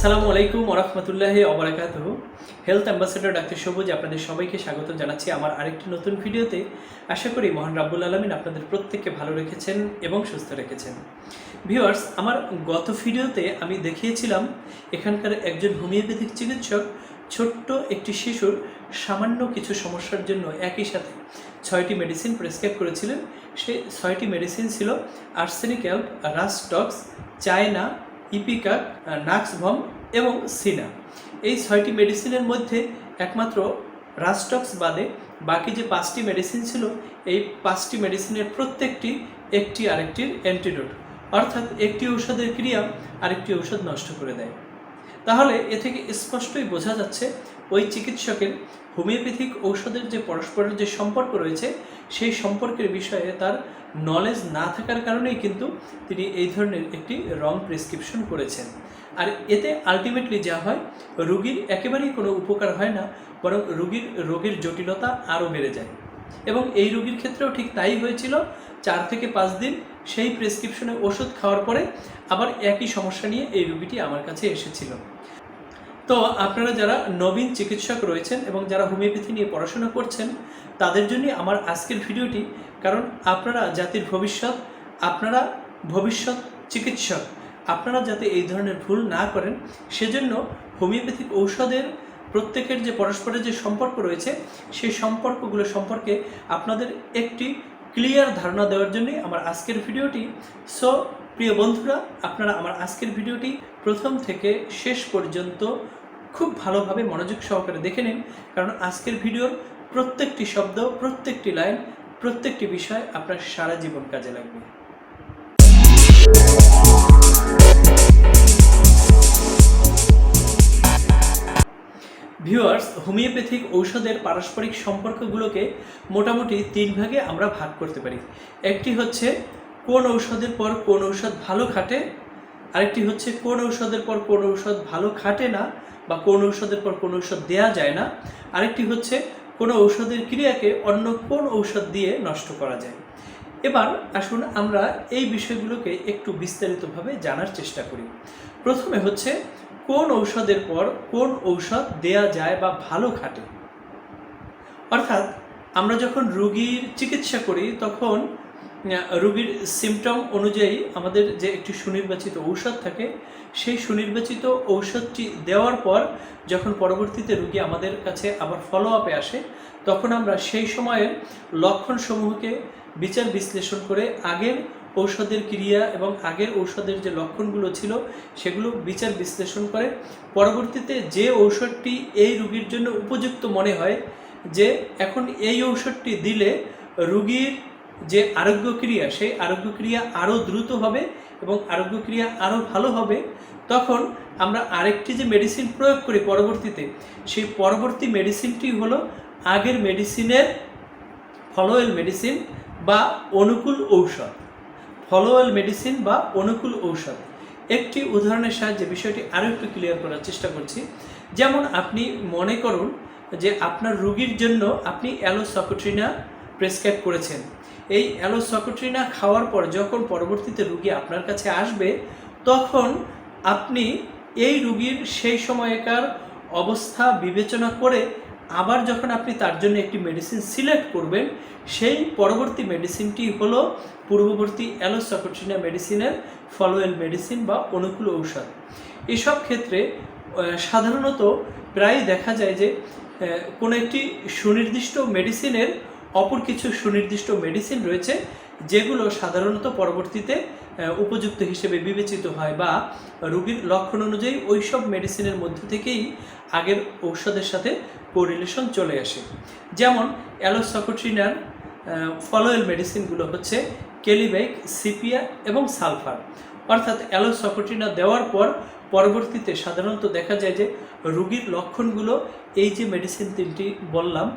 আসসালামু আলাইকুম ওয়া রাহমাতুল্লাহি ওয়া বারাকাতুহু। হেলথ অ্যাম্বাসেডর ডাক্তার সবুজ আপনাদের সবাইকে স্বাগত জানাচ্ছি আমার আরেকটি নতুন ভিডিওতে। আশা করি মহান রাব্বুল আলামিন আপনাদের প্রত্যেককে ভালো রেখেছেন এবং সুস্থ রেখেছেন। ভিউয়ার্স, আমার গত ভিডিওতে আমি দেখিয়েছিলাম এখানকার একজন হোমিওপ্যাথিক চিকিৎসক ছোট্ট একটি শিশুর সামান্য কিছু সমস্যার জন্য একই সাথে 6টি মেডিসিন প্রেসক্রাইব করেছিলেন। সেই 6টি মেডিসিন ছিল আর্সেনিক অ্যাল্প, রাস্টক্স, চায়না, ইপিকাক, নাক্সভম এবং সিনা। এই 6টি মেডিসিনের মধ্যে একমাত্র রাস্টক্স বাদে বাকি যে 5টি মেডিসিন ছিল, এই 5টি মেডিসিনের প্রত্যেকটি একটি আরেকটির অ্যান্টিডোট, অর্থাৎ একটি ঔষধের ক্রিয়া আরেকটি ঔষধ নষ্ট করে দেয়। তাহলে এ থেকে স্পষ্টই বোঝা যাচ্ছে ওই চিকিৎসকের হোমিওপ্যাথিক ঔষধের যে পরস্পরের যে সম্পর্ক রয়েছে, সেই সম্পর্কের বিষয়ে তার নলেজ না থাকার কারণেই কিন্তু তিনি এই ধরনের একটি রং প্রেসক্রিপশন করেছেন। আর এতে আলটিমেটলি যা হয়, রোগীর একেবারেই কোনো উপকার হয় না, বরং রোগীর জটিলতা আরও বেড়ে যায়। এবং এই রোগীর ক্ষেত্রেও ঠিক তাই হয়েছিল। 4 থেকে 5 দিন সেই প্রেসক্রিপশনে ওষুধ খাওয়ার পরে আবার একই সমস্যা নিয়ে এই রোগীটি আমার কাছে এসেছিল। তো আপনারা যারা নবীন চিকিৎসক রয়েছেন এবং যারা হোমিওপ্যাথি নিয়ে পড়াশোনা করছেন, তাদের জন্যই আমার আজকের ভিডিওটি। কারণ আপনারা জাতির ভবিষ্যৎ, আপনারা ভবিষ্যৎ চিকিৎসক, আপনারা যাতে এই ধরনের ভুল না করেন, সেজন্য হোমিওপ্যাথিক ঔষধের প্রত্যেকের যে পরস্পরের যে সম্পর্ক রয়েছে, সেই সম্পর্কগুলো সম্পর্কে আপনাদের একটি ক্লিয়ার ধারণা দেওয়ার জন্যই আমার আজকের ভিডিওটি। সো প্রিয় বন্ধুরা, আপনারা আমার আজকের ভিডিওটি প্রথম থেকে শেষ পর্যন্ত খুব ভালোভাবে মনোযোগ সহকারে দেখে নিন, কারণ আজকের ভিডিওর প্রত্যেকটি শব্দ, প্রত্যেকটি লাইন, প্রত্যেকটি বিষয় আপনার সারা জীবন কাজে লাগবে। ভিউয়ার্স, হোমিওপ্যাথিক ঔষধের পারস্পরিক সম্পর্কগুলোকে মোটামুটি 3 ভাগে আমরা ভাগ করতে পারি। একটি হচ্ছে কোন ঔষধের পর কোন ঔষধ ভালো খাটে, আরেকটি হচ্ছে কোন ঔষধের পর কোন ঔষধ ভালো খাটে না বা কোন ঔষধের পর কোন ঔষধ দেয়া যায় না, আরেকটি হচ্ছে কোন ঔষধের ক্রিয়াকে অন্য কোন ঔষধ দিয়ে নষ্ট করা যায়। এবার আসুন আমরা এই বিষয়গুলোকে একটু বিস্তারিতভাবে জানার চেষ্টা করি। প্রথমে হচ্ছে কোন ঔষধের পর কোন ঔষধ দেয়া যায় বা ভালো খাটে। অর্থাৎ আমরা যখন রোগীর চিকিৎসা করি, তখন রোগীর সিমটম অনুযায়ী আমাদের যে একটি সুনির্বাচিত ঔষধ থাকে, সেই সুনির্বাচিত ঔষধটি দেওয়ার পর যখন পরবর্তীতে রোগী আমাদের কাছে আবার ফলো আপে আসে, তখন আমরা সেই সময়ের লক্ষণসমূহকে বিচার বিশ্লেষণ করে আগের ঔষধের ক্রিয়া এবং আগের ঔষধের যে লক্ষণগুলো ছিল, সেগুলো বিচার বিশ্লেষণ করে পরবর্তীতে যে ঔষধটি এই রোগীর জন্য উপযুক্ত মনে হয়, যে এখন এই ঔষধটি দিলে রোগীর যে আরোগ্য ক্রিয়া, সেই আরোগ্য ক্রিয়া আরও দ্রুত হবে এবং আরোগ্য ক্রিয়া আরও ভালো হবে, তখন আমরা আরেকটি যে মেডিসিন প্রয়োগ করি পরবর্তীতে, সেই পরবর্তী মেডিসিনটি হলো আগের মেডিসিনের ফলোয়েল মেডিসিন বা অনুকূল ঔষধ। ফলোয়েল মেডিসিন বা অনুকূল ঔষধ। একটি উদাহরণের সাহায্যে বিষয়টি আরও একটু ক্লিয়ার করার চেষ্টা করছি। যেমন আপনি মনে করুন যে আপনার রোগীর জন্য আপনি অ্যালোসকোট্রিনা প্রেসক্রাইব করেছেন। এই অ্যালোসকোট্রিনা খাওয়ার পর যখন পরবর্তীতে রোগী আপনার কাছে আসবে, তখন আপনি এই রোগীর সেই সময়কার অবস্থা বিবেচনা করে আবার যখন আপনি তার জন্য একটি মেডিসিন সিলেক্ট করবেন, সেই পরবর্তী মেডিসিনটি হলো পূর্ববর্তী অ্যালোসকোট্রিনা মেডিসিনের ফলোয়েল মেডিসিন বা অনুকূল ঔষধ। এসব ক্ষেত্রে সাধারণত প্রায় দেখা যায় যে কোনো একটি সুনির্দিষ্ট মেডিসিনের অপর কিছু সুনির্দিষ্ট মেডিসিন রয়েছে, যেগুলো সাধারণত পরবর্তীতে উপযুক্ত হিসেবে বিবেচিত হয় বা রোগীর লক্ষণ অনুযায়ী ওই সব মেডিসিনের মধ্যে থেকেই আগের ঔষধের সাথে কোরিলেশন চলে আসে। যেমন অ্যালোসকোট্রিনার ফলোয়েল মেডিসিনগুলো হচ্ছে কেলিব্যাক, সিপিয়া এবং সালফার। অর্থাৎ অ্যালোসকোট্রিনা দেওয়ার পর পরবর্তীতে সাধারণত দেখা যায় যে রোগীর লক্ষণগুলো এই যে মেডিসিন 3টি বললাম,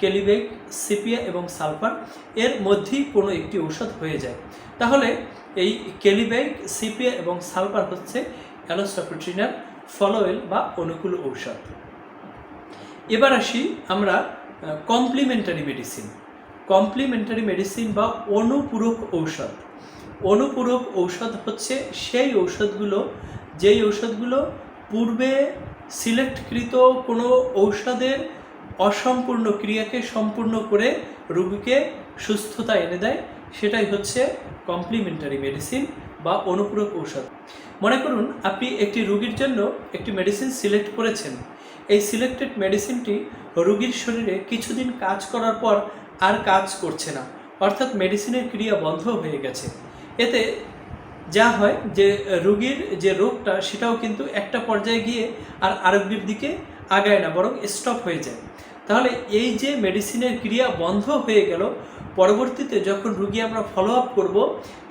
কেলিব্যাক, সিপিয়া এবং সালফার, এর মধ্যেই কোনো একটি ঔষধ হয়ে যায়। তাহলে এই কেলিব্যাক, সিপিয়া এবং সালফার হচ্ছে অ্যালোসকোট্রিনার ফলোয়েল বা অনুকূল ঔষধ। এবার আসি আমরা কমপ্লিমেন্টারি মেডিসিন। কমপ্লিমেন্টারি মেডিসিন বা অনুপূরক ঔষধ। অনুপূরক ঔষধ হচ্ছে সেই ঔষধগুলো যেই ঔষধগুলো পূর্বে সিলেক্টকৃত কোনো ঔষধের অসম্পূর্ণ ক্রিয়াকে সম্পূর্ণ করে রোগীকে সুস্থতা এনে দেয়, সেটাই হচ্ছে কমপ্লিমেন্টারি মেডিসিন বা অনুপূরক ঔষধ। মনে করুন আপনি একটি রোগীর জন্য একটি মেডিসিন সিলেক্ট করেছেন। এই সিলেক্টেড মেডিসিনটি রোগীর শরীরে কিছুদিন কাজ করার পর আর কাজ করছে না, অর্থাৎ মেডিসিনের ক্রিয়া বন্ধ হয়ে গেছে। এতে যা হয় যে রোগীর যে রোগটা সেটাও কিন্তু একটা পর্যায়ে গিয়ে আর আরোগ্যের দিকে আগায় না, বরং স্টপ হয়ে যায়। তাহলে এই যে মেডিসিনের ক্রিয়া বন্ধ হয়ে গেল, পরবর্তীতে যখন রোগী আমরা ফলো আপ করব,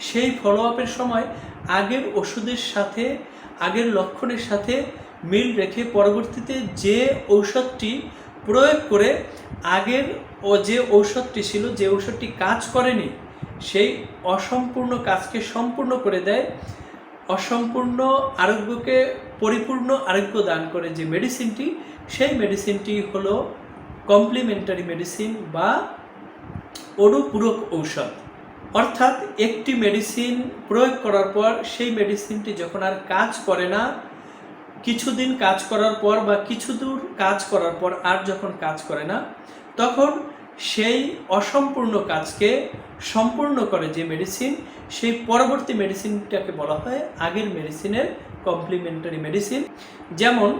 সেই ফলো আপের সময় আগের ওষুধের সাথে আগের লক্ষণের সাথে মিল রেখে পরবর্তীতে যে ঔষধটি প্রয়োগ করে আগের যে ঔষধটি ছিল, যে ঔষধটি কাজ করেনি, সেই অসম্পূর্ণ কাজকে সম্পূর্ণ করে দেয়, অসম্পূর্ণ আরোগ্যকে পরিপূর্ণ আরোগ্য দান করে যে মেডিসিনটি, সেই মেডিসিনটি হলো কমপ্লিমেন্টারি মেডিসিন বা অনুপূরক ঔষধ। অর্থাৎ একটি মেডিসিন প্রয়োগ করার পর সেই মেডিসিনটি যখন আর কাজ করে না, কিছুদিন কাজ করার পর বা কিছু দূর কাজ করার পর আর যখন কাজ করে না, তখন সেই অসম্পূর্ণ কাজকে সম্পূর্ণ করে যে মেডিসিন, সেই পরবর্তী মেডিসিনটাকে বলা হয় আগের মেডিসিনের কমপ্লিমেন্টারি মেডিসিন। যেমন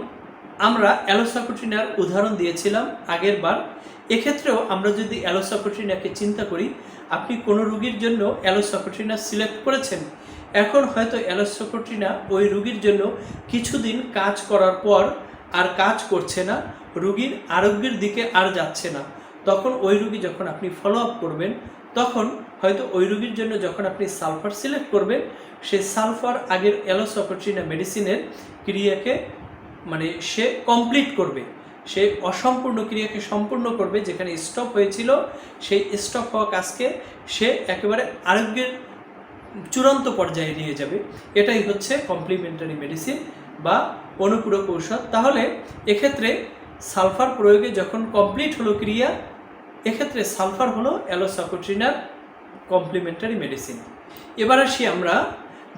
আমরা অ্যালোসাকুটিনার উদাহরণ দিয়েছিলাম আগের বার। এক্ষেত্রেও আমরা যদি অ্যালোসাকুটিনাকে চিন্তা করি, আপনি কোনো রোগীর জন্য অ্যালোসাকুটিনা সিলেক্ট করেছেন, এখন হয়তো অ্যালোসাকুটিনা ওই রোগীর জন্য কিছুদিন কাজ করার পর আর কাজ করছে না, রোগীর আরোগ্যের দিকে আর যাচ্ছে না। তখন ওই রোগী যখন আপনি ফলো আপ করবেন, তখন হয়তো ওই রোগীর জন্য যখন আপনি সালফার সিলেক্ট করবেন, সেই সালফার আগের অ্যালোসাকুটিনা মেডিসিনের ক্রিয়াকে সে কমপ্লিট করবে, সে অসম্পূর্ণ ক্রিয়াকে সম্পূর্ণ করবে। যেখানে স্টপ হয়েছিল, সেই স্টপ হওয়া কাজকে সে একেবারে আরোগ্যের চূড়ান্ত পর্যায়ে নিয়ে যাবে। এটাই হচ্ছে কমপ্লিমেন্টারি মেডিসিন বা অনুপূরক ঔষধ। তাহলে এক্ষেত্রে সালফার প্রয়োগে যখন কমপ্লিট হলো ক্রিয়া, এক্ষেত্রে সালফার হলো অ্যালোসাকুটিনার কমপ্লিমেন্টারি মেডিসিন। এবার আসি আমরা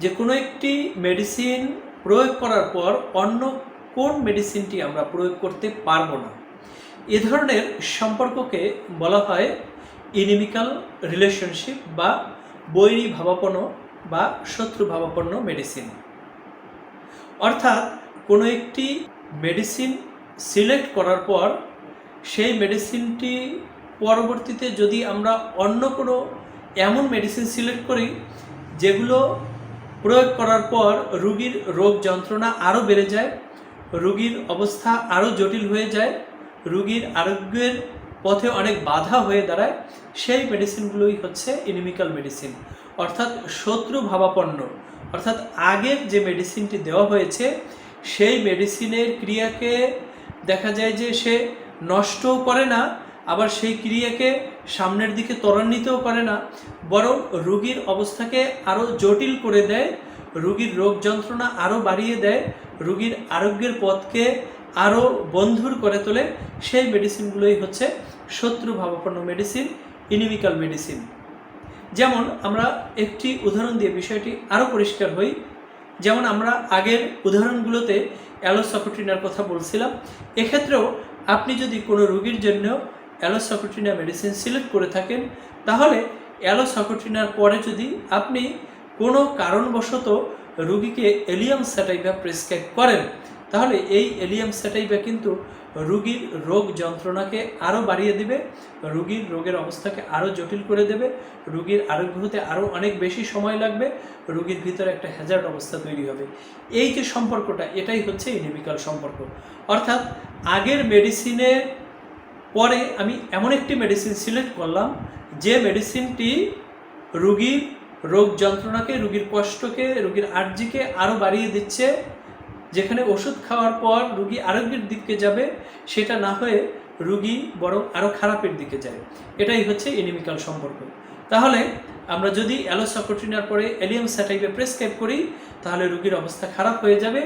যে কোনো একটি মেডিসিন প্রয়োগ করার পর অন্য কোন মেডিসিনটি আমরা প্রয়োগ করতে পারবো না, এ ধরনের সম্পর্ককে বলা হয় ইনিমিক্যাল রিলেশনশিপ বা বৈরী ভাবাপন্ন বা শত্রু ভাবাপন্ন মেডিসিন। অর্থাৎ কোনো একটি মেডিসিন সিলেক্ট করার পর সেই মেডিসিনটি পরবর্তীতে যদি আমরা অন্য কোনো এমন মেডিসিন সিলেক্ট করি যেগুলো প্রয়োগ করার পর রোগীর রোগ যন্ত্রণা আরও বেড়ে যায়, রোগীর অবস্থা আরও জটিল হয়ে যায়, রোগীর আরোগ্যের পথে অনেক বাধা হয়ে দাঁড়ায়, সেই মেডিসিনগুলোই হচ্ছে ইনিমিক্যাল মেডিসিন, অর্থাৎ শত্রু ভাবাপন্ন। অর্থাৎ আগের যে মেডিসিনটি দেওয়া হয়েছে সেই মেডিসিনের ক্রিয়াকে দেখা যায় যে সে নষ্টও করে না, আবার সেই ক্রিয়াকে সামনের দিকে ত্বরান্বিতও করে না, বরং রোগীর অবস্থাকে আরও জটিল করে দেয়, রোগীর রোগ যন্ত্রণা আরও বাড়িয়ে দেয়, রোগীর আরোগ্যের পথকে আরও বন্ধুর করে তোলে। সেই মেডিসিনগুলোই হচ্ছে শত্রু ভাবাপন্ন মেডিসিন, ইনিমিক্যাল মেডিসিন। যেমন আমরা একটি উদাহরণ দিয়ে বিষয়টি আরও পরিষ্কার হই। যেমন আমরা আগের উদাহরণগুলোতে অ্যালোসাকুটিনার কথা বলছিলাম, এক্ষেত্রেও আপনি যদি কোনো রোগীর জন্য অ্যালোসাকুটিনা মেডিসিন সিলেক্ট করে থাকেন, তাহলে অ্যালোসাকুটিনার পরে যদি আপনি কোনো কারণবশত রোগীকে এলিয়াম স্যাটাইভা প্রেসক্রাইব করেন, তাহলে এই এলিয়াম স্যাটাইভা কিন্তু রোগীর রোগ যন্ত্রণাকে আরও বাড়িয়ে দেবে, রোগীর রোগের অবস্থাকে আরও জটিল করে দেবে, রোগীর আরোগ্য হতে আরও অনেক বেশি সময় লাগবে, রোগীর ভিতরে একটা হ্যাজার্ড অবস্থা তৈরি হবে। এই যে সম্পর্কটা, এটাই হচ্ছে ইনিমিক্যাল সম্পর্ক। অর্থাৎ আগের মেডিসিনের পরে আমি এমন একটি মেডিসিন সিলেক্ট করলাম যে মেডিসিনটি রোগীর রোগ যন্ত্রণাকে, রোগীর কষ্টকে, রোগীর আর্জিকে আরও বাড়িয়ে দিচ্ছে। যেখানে ওষুধ খাওয়ার পর রোগী আরোগ্যের দিকে যাবে, সেটা না হয়ে রোগী বরং আরও খারাপের দিকে যায়। এটাই হচ্ছে ইনিমিক্যাল সম্পর্ক। তাহলে আমরা যদি অ্যালোসাকুটিনার পরে এলিয়াম স্যাটাইভা প্রেসক্রাইব করি, তাহলে রোগীর অবস্থা খারাপ হয়ে যাবে।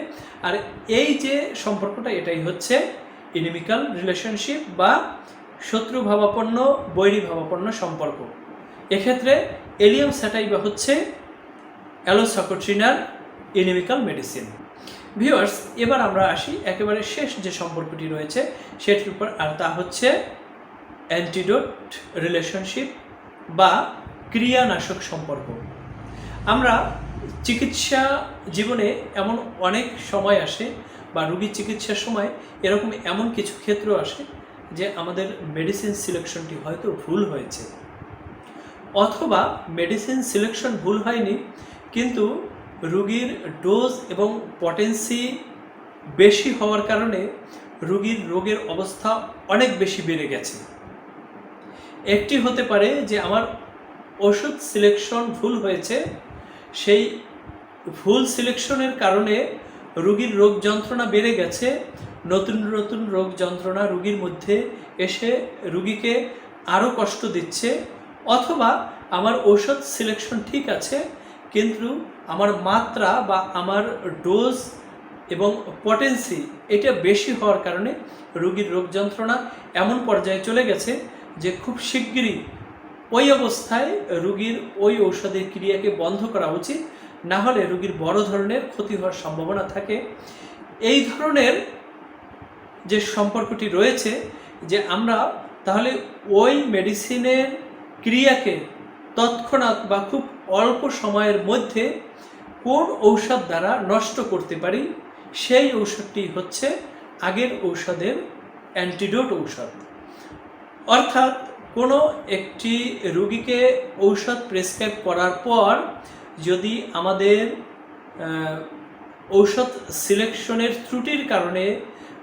আর এই যে সম্পর্কটা, এটাই হচ্ছে ইনিমিক্যাল রিলেশনশিপ বা শত্রু ভাবাপন্ন বৈরী ভাবাপন্ন সম্পর্ক। এক্ষেত্রে এলিয়াম স্যাটাইভা হচ্ছে অ্যালোসাকুটিনার ইনিমিক্যাল মেডিসিন। ভিউয়ার্স, এবার আমরা আসি একেবারে শেষ যে সম্পর্কটি রয়েছে সেটির উপর, আর তা হচ্ছে অ্যান্টিডোট রিলেশনশিপ বা ক্রিয়ানাশক সম্পর্ক। আমরা চিকিৎসা জীবনে এমন অনেক সময় আসে বা রোগীর চিকিৎসার সময় এমন কিছু ক্ষেত্র আসে যে আমাদের মেডিসিন সিলেকশনটি হয়তো ভুল হয়েছে, অথবা মেডিসিন সিলেকশন ভুল হয়নি কিন্তু রোগীর ডোজ এবং পটেন্সি বেশি হওয়ার কারণে রোগীর রোগের অবস্থা অনেক বেশি বেড়ে গেছে। একটি হতে পারে যে আমার ওষুধ সিলেকশন ভুল হয়েছে, সেই ভুল সিলেকশনের কারণে রোগীর রোগ যন্ত্রণা বেড়ে গেছে, নতুন নতুন রোগ যন্ত্রণা রোগীর মধ্যে এসে রোগীকে আরও কষ্ট দিচ্ছে। অথবা আমার ঔষধ সিলেকশন ঠিক আছে কিন্তু আমার মাত্রা বা আমার ডোজ এবং পটেন্সি এটা বেশি হওয়ার কারণে রোগীর রোগ যন্ত্রণা এমন পর্যায়ে চলে গেছে যে খুব শিগগিরই ওই অবস্থায় রোগীর ওই ঔষধের ক্রিয়াকে বন্ধ করা উচিত, না হলে রোগীর বড় ধরনের ক্ষতি হওয়ার সম্ভাবনা থাকে। এই ধরনের যে সম্পর্কটি রয়েছে যে আমরা তাহলে ওই মেডিসিনের ক্রিয়াকে তৎক্ষণাৎ বা খুব অল্প সময়ের মধ্যে কোন ঔষধ দ্বারা নষ্ট করতে পারি, সেই ঔষধটি হচ্ছে আগের ঔষধের অ্যান্টিডোট ঔষধ। অর্থাৎ কোনো একটি রোগীকে ঔষধ প্রেসক্রাইব করার পর যদি আমাদের ঔষধ সিলেকশনের ত্রুটির কারণে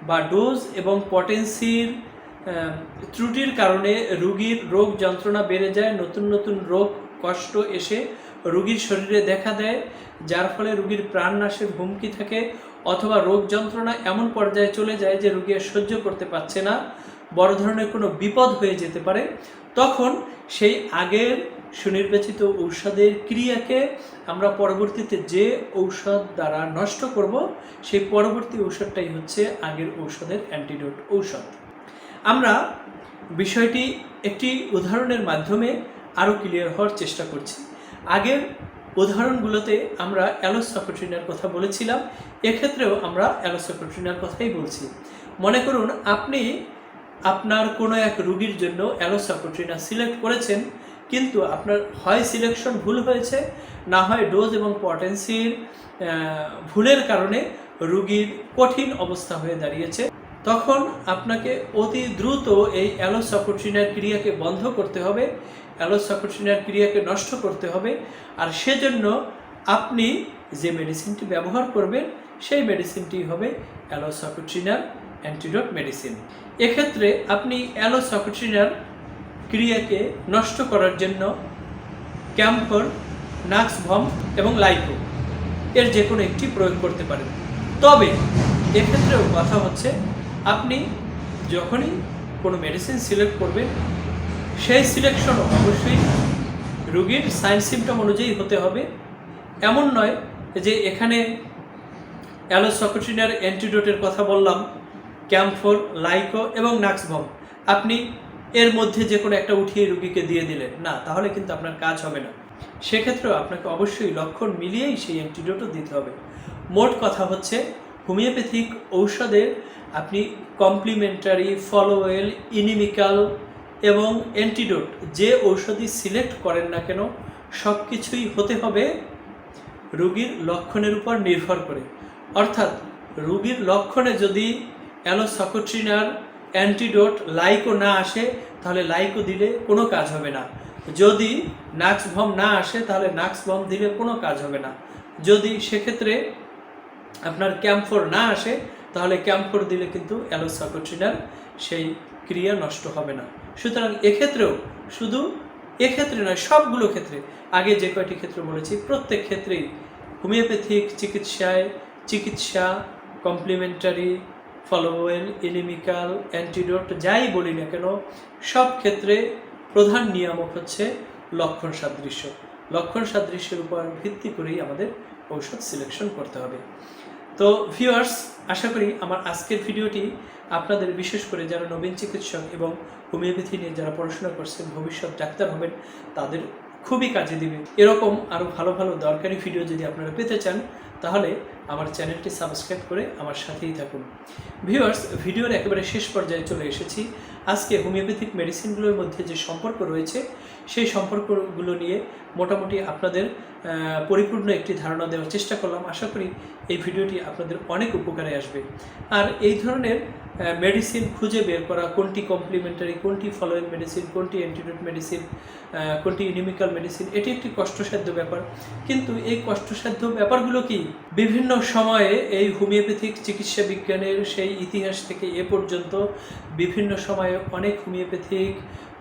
বা ডোজ এবং পটেন্সির ত্রুটির কারণে রোগীর রোগ যন্ত্রণা বেড়ে যায়, নতুন নতুন রোগ কষ্ট এসে রোগীর শরীরে দেখা দেয়, যার ফলে রোগীর প্রাণনাশের হুমকি থাকে, অথবা রোগ যন্ত্রণা এমন পর্যায়ে চলে যায় যে রোগী সহ্য করতে পারছে না, বড় ধরনের কোনো বিপদ হয়ে যেতে পারে, তখন সেই আগের সুনির্বাচিত ঔষধের ক্রিয়াকে আমরা পরবর্তীতে যে ঔষধ দ্বারা নষ্ট করব সেই পরবর্তী ঔষধটাই হচ্ছে আগের ঔষধের অ্যান্টিডোট ঔষধ। আমরা বিষয়টি একটি উদাহরণের মাধ্যমে আরও ক্লিয়ার হওয়ার চেষ্টা করছি। আগের উদাহরণগুলোতে আমরা অ্যালোসাইকোট্রিনের কথা বলেছিলাম, এক্ষেত্রেও আমরা অ্যালোসাইকোট্রিনের কথাই বলছি। মনে করুন আপনি আপনার কোনো এক রোগীর জন্য অ্যালোসাইকোট্রিনা সিলেক্ট করেছেন, কিন্তু আপনার হয় সিলেকশন ভুল হয়েছে, না হয় ডোজ এবং পটেন্সির ভুলের কারণে রোগীর কঠিন অবস্থা হয়ে দাঁড়িয়েছে। তখন আপনাকে অতি দ্রুত এই অ্যালোসাইকোট্রিনের ক্রিয়াকে বন্ধ করতে হবে, অ্যালোসাইকোট্রিনের ক্রিয়াকে নষ্ট করতে হবে। আর সেজন্য আপনি যে মেডিসিনটি ব্যবহার করবেন সেই মেডিসিনটি হবে অ্যালোসাইকোট্রিনার অ্যান্টিডোট মেডিসিন। এক্ষেত্রে আপনি অ্যালোসাইকোট্রিনার ক্রিয়াকে নষ্ট করার জন্য ক্যাম্ফর, নাক্সভম এবং লাইকো এর যে কোনো একটি প্রয়োগ করতে পারেন। তবে এক্ষেত্রেও কথা হচ্ছে আপনি যখনই কোনো মেডিসিন সিলেক্ট করবেন সেই সিলেকশনও অবশ্যই রোগীর সাইন সিমটম অনুযায়ী হতে হবে। এমন নয় যে এখানে অ্যালোসাইকোট্রিনার অ্যান্টিডোটের কথা বললাম, ক্যাম্ফর, লাইকো এবং নাক্সভম, আপনি এর মধ্যে যে কোনো একটা উঠিয়ে রোগীকে দিয়ে দিলেন না, তাহলে কিন্তু আপনার কাজ হবে না। সেক্ষেত্রেও আপনাকে অবশ্যই লক্ষণ মিলিয়েই সেই অ্যান্টিডোটও দিতে হবে। মোট কথা হচ্ছে হোমিওপ্যাথিক ঔষধের আপনি কমপ্লিমেন্টারি, ফলোওয়েল, ইনিমিক্যাল এবং অ্যান্টিডোট যে ঔষধই সিলেক্ট করেন না কেন সব কিছুই হতে হবে রোগীর লক্ষণের উপর নির্ভর করে। অর্থাৎ রোগীর লক্ষণে যদি অ্যালোসাইকোট্রিনার অ্যান্টিডোট লাইকো না আসে তাহলে লাইকো দিলে কোনো কাজ হবে না, যদি নাক্সভম না আসে তাহলে নাক্সভম দিলে কোনো কাজ হবে না, যদি সেক্ষেত্রে আপনার ক্যাম্ফর না আসে তাহলে ক্যাম্ফর দিলে কিন্তু অ্যালোসাইকোট্রিনার সেই ক্রিয়া নষ্ট হবে না। সুতরাং এক্ষেত্রেও শুধু এক্ষেত্রে নয়, সবগুলো ক্ষেত্রে, আগে যে কয়টি ক্ষেত্র বলেছি প্রত্যেক ক্ষেত্রেই হোমিওপ্যাথিক চিকিৎসা কমপ্লিমেন্টারি, ফলোওয়েল, ইনিমিক্যাল, অ্যান্টিডোট যাই বলি না কেন সব ক্ষেত্রে প্রধান নিয়ামক হচ্ছে লক্ষণ সাদৃশ্য। লক্ষণ সাদৃশ্যের উপর ভিত্তি করেই আমাদের ঔষধ সিলেকশন করতে হবে। তো ভিউয়ার্স, আশা করি আমার আজকের ভিডিওটি আপনাদের, বিশেষ করে যারা নবীন চিকিৎসক এবং হোমিওপ্যাথি নিয়ে যারা পড়াশোনা করছেন, ভবিষ্যৎ ডাক্তার হবেন, তাদের খুবই কাজে দিবে। এরকম আরও ভালো ভালো দরকারি ভিডিও যদি আপনারা পেতে চান তাহলে আমার চ্যানেলটি সাবস্ক্রাইব করে আমার সাথেই থাকুন। ভিউয়ার্স, ভিডিওর একেবারে শেষ পর্যায়ে চলে এসেছি। আজকে হোমিওপ্যাথিক মেডিসিনগুলোর মধ্যে যে সম্পর্ক রয়েছে সেই সম্পর্কগুলো নিয়ে মোটামুটি আপনাদের পরিপূর্ণ একটি ধারণা দেওয়ার চেষ্টা করলাম। আশা করি এই ভিডিওটি আপনাদের অনেক উপকারে আসবে। আর এই ধরনের মেডিসিন খুঁজে বের করা, কোনটি কমপ্লিমেন্টারি, কোনটি ফলোইং মেডিসিন, কোনটি অ্যান্টিডোট মেডিসিন, কোনটি ইনিমিক্যাল মেডিসিন, এটি একটি কষ্টসাধ্য ব্যাপার। কিন্তু এই কষ্টসাধ্য ব্যাপারগুলো কি বিভিন্ন সময়ে এই হোমিওপ্যাথিক চিকিৎসা বিজ্ঞানের সেই ইতিহাস থেকে এ পর্যন্ত বিভিন্ন সময়ে অনেক হোমিওপ্যাথিক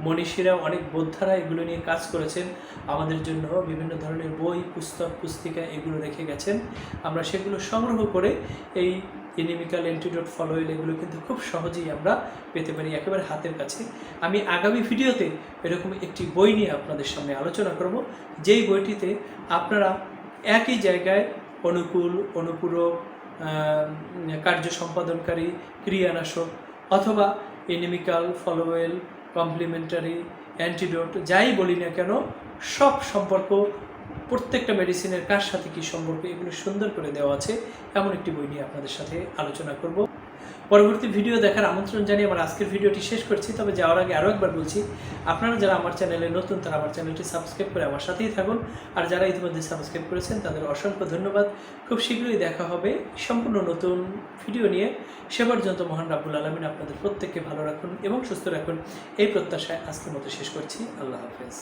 মনীষীরা, অনেক বোদ্ধারা এগুলো নিয়ে কাজ করেছেন, আমাদের জন্য বিভিন্ন ধরনের বই, পুস্তক, পুস্তিকা এগুলো রেখে গেছেন। আমরা সেগুলো সংগ্রহ করে এই ইনিমিক্যাল, অ্যান্টিডোট, ফলোয়েল এগুলো কিন্তু খুব সহজেই আমরা পেতে পারি একেবারে হাতের কাছে। আমি আগামী ভিডিওতে এরকম একটি বই নিয়ে আপনাদের সামনে আলোচনা করব, যেই বইটিতে আপনারা একই জায়গায় অনুকূল, অনুপূরক, কার্য সম্পাদনকারী, ক্রিয়ানাশক অথবা ইনিমিক্যাল, ফলোয়েল, কমপ্লিমেন্টারি, অ্যান্টিডোট যাই বলি না কেন, সব সম্পর্ক, প্রত্যেকটা মেডিসিনের কার সাথে কী সম্পর্ক, এগুলো সুন্দর করে দেওয়া আছে। এমন একটি বই নিয়ে আপনাদের সাথে আলোচনা করব। পরবর্তী ভিডিও দেখার আমন্ত্রণ জানিয়ে আমার আজকের ভিডিওটি শেষ করছি। তবে যাওয়ার আগে আরও একবার বলছি, আপনারা যারা আমার চ্যানেলে নতুন তারা আমার চ্যানেলটি সাবস্ক্রাইব করে আমার সাথেই থাকুন। আর যারা ইতিমধ্যে সাবস্ক্রাইব করেছেন তাদের অসংখ্য ধন্যবাদ। খুব শীঘ্রই দেখা হবে সম্পূর্ণ নতুন ভিডিও নিয়ে। সে পর্যন্ত মহান রাব্বুল আলামিন আপনাদের প্রত্যেককে ভালো রাখুন এবং সুস্থ রাখুন, এই প্রত্যাশায় আজকের মতো শেষ করছি। আল্লাহ হাফেজ।